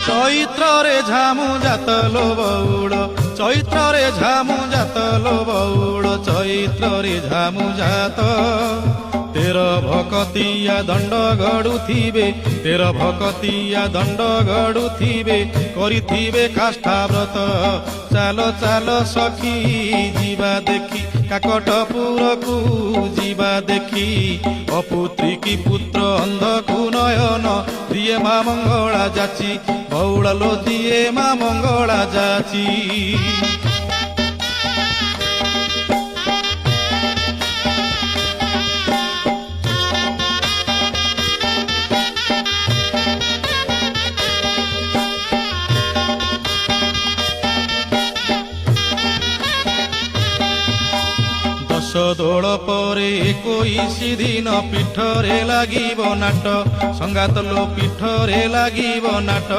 চৈত্রে ঝামু জাতলো বৌড়, চৈত্রে ঝামু জাতলো বৌড়, চৈত্রে ঝামু জাত। তের ভকতিয়া দণ্ড গড়ুথিবে, তের ভকতিয়া দণ্ড গড়ুথিবে, করিথিবে কাষ্ঠাব্রত। চাল চাল সখী ଯିବା দেখি, কাকটপুরকু ଯିବା দেখি। অপুত্রী কি পুত্র অন্ধকু নয়ন, দিয়ে মা মঙ্গলা যাচি, বৌড়ালো দিয়ে মা মঙ্গলা যাচি। দোল পরে 21 দিন পিঠরে লাগিব নাট, সঙ্গাত লো পিঠরে লাগিব নাট।